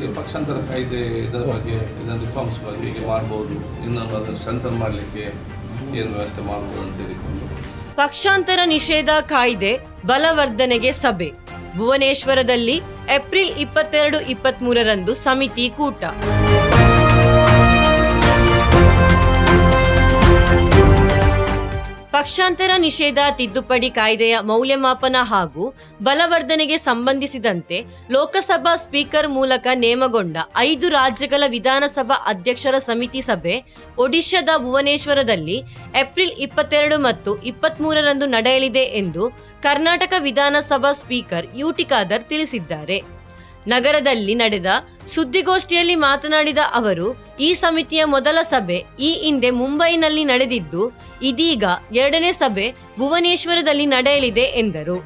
ಈ ಪಕ್ಷಾಂತರ ಕಾಯ್ದೆ ಇದರ ಬಗ್ಗೆ ಇದನ್ನು ರಿಫಾರ್ಮ್ಸ್ ಬಗ್ಗೆ ಹೀಗೆ ಮಾಡ್ಬೋದು, ಇನ್ನೊಂದು ಅದನ್ನು ಸ್ಟ್ರೆಂಥನ್ ಮಾಡಲಿಕ್ಕೆ ಏನು ವ್ಯವಸ್ಥೆ ಮಾಡ್ಬೋದು ಅಂತ ಹೇಳಿಕೊಂಡು ಪಕ್ಷಾಂತರ ನಿಷೇಧ ಕಾಯ್ದೆ ಬಲವರ್ಧನೆಗೆ ಸಭೆ ಭುವನೇಶ್ವರದಲ್ಲಿ ಏಪ್ರಿಲ್ 22-23ರಂದು ಸಮಿತಿ ಕೂಟ. ಪಕ್ಷಾಂತರ ನಿಷೇಧ ತಿದ್ದುಪಡಿ ಕಾಯ್ದೆಯ ಮೌಲ್ಯಮಾಪನ ಹಾಗೂ ಬಲವರ್ಧನೆಗೆ ಸಂಬಂಧಿಸಿದಂತೆ ಲೋಕಸಭಾ ಸ್ಪೀಕರ್ ಮೂಲಕ ನೇಮಗೊಂಡ 5 ರಾಜ್ಯಗಳ ವಿಧಾನಸಭಾ ಅಧ್ಯಕ್ಷರ ಸಮಿತಿ ಸಭೆ ಒಡಿಶಾದ ಭುವನೇಶ್ವರದಲ್ಲಿ ಏಪ್ರಿಲ್ 22 ಮತ್ತು 23ರಂದು ನಡೆಯಲಿದೆ ಎಂದು ಕರ್ನಾಟಕ ವಿಧಾನಸಭಾ ಸ್ಪೀಕರ್ ಯುಟಿ ಖಾದರ್ ತಿಳಿಸಿದ್ದಾರೆ. ನಗರದಲ್ಲಿ ನಡೆದ ಸುದ್ದಿಗೋಷ್ಠಿಯಲ್ಲಿ ಮಾತನಾಡಿದ ಅವರು, ಈ ಸಮಿತಿಯ ಮೊದಲ ಸಭೆ ಈ ಹಿಂದೆ ಮುಂಬೈನಲ್ಲಿ ನಡೆದಿದ್ದು, ಇದೀಗ 2ನೇ ಸಭೆ ಭುವನೇಶ್ವರದಲ್ಲಿ ನಡೆಯಲಿದೆ ಎಂದರು.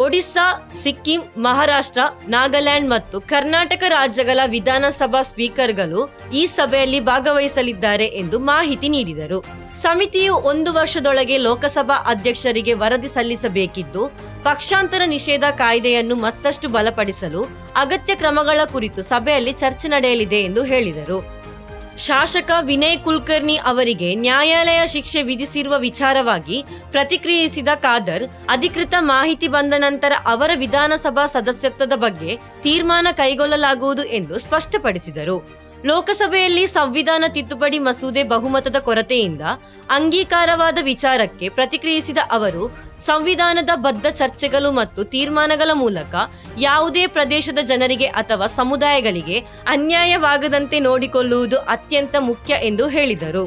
ಒಡಿಶಾ, ಸಿಕ್ಕಿಂ, ಮಹಾರಾಷ್ಟ್ರ, ನಾಗಾಲ್ಯಾಂಡ್ ಮತ್ತು ಕರ್ನಾಟಕ ರಾಜ್ಯಗಳ ವಿಧಾನಸಭಾ ಸ್ಪೀಕರ್ಗಳು ಈ ಸಭೆಯಲ್ಲಿ ಭಾಗವಹಿಸಲಿದ್ದಾರೆ ಎಂದು ಮಾಹಿತಿ ನೀಡಿದರು. ಸಮಿತಿಯು 1 ವರ್ಷದೊಳಗೆ ಲೋಕಸಭಾ ಅಧ್ಯಕ್ಷರಿಗೆ ವರದಿ ಸಲ್ಲಿಸಬೇಕಿದ್ದು, ಪಕ್ಷಾಂತರ ನಿಷೇಧ ಕಾಯ್ದೆಯನ್ನು ಮತ್ತಷ್ಟು ಬಲಪಡಿಸಲು ಅಗತ್ಯ ಕ್ರಮಗಳ ಕುರಿತು ಸಭೆಯಲ್ಲಿ ಚರ್ಚೆ ನಡೆಯಲಿದೆ ಎಂದು ಹೇಳಿದರು. ಶಾಸಕ ವಿನಯ್ ಕುಲಕರ್ಣಿ ಅವರಿಗೆ ನ್ಯಾಯಾಲಯ ಶಿಕ್ಷೆ ವಿಧಿಸಿರುವ ವಿಚಾರವಾಗಿ ಪ್ರತಿಕ್ರಿಯಿಸಿದ ಖಾದರ್, ಅಧಿಕೃತ ಮಾಹಿತಿ ಬಂದ ನಂತರ ಅವರ ವಿಧಾನಸಭಾ ಸದಸ್ಯತ್ವದ ಬಗ್ಗೆ ತೀರ್ಮಾನ ಕೈಗೊಳ್ಳಲಾಗುವುದು ಎಂದು ಸ್ಪಷ್ಟಪಡಿಸಿದರು. ಲೋಕಸಭೆಯಲ್ಲಿ ಸಂವಿಧಾನ ತಿದ್ದುಪಡಿ ಮಸೂದೆ ಬಹುಮತದ ಕೊರತೆಯಿಂದ ಅಂಗೀಕಾರವಾದ ವಿಚಾರಕ್ಕೆ ಪ್ರತಿಕ್ರಿಯಿಸಿದ ಅವರು, ಸಂವಿಧಾನದ ಬದ್ಧ ಚರ್ಚೆಗಳು ಮತ್ತು ತೀರ್ಮಾನಗಳ ಮೂಲಕ ಯಾವುದೇ ಪ್ರದೇಶದ ಜನರಿಗೆ ಅಥವಾ ಸಮುದಾಯಗಳಿಗೆ ಅನ್ಯಾಯವಾಗದಂತೆ ನೋಡಿಕೊಳ್ಳುವುದು ಅತ್ಯಂತ ಮುಖ್ಯ ಎಂದು ಹೇಳಿದರು.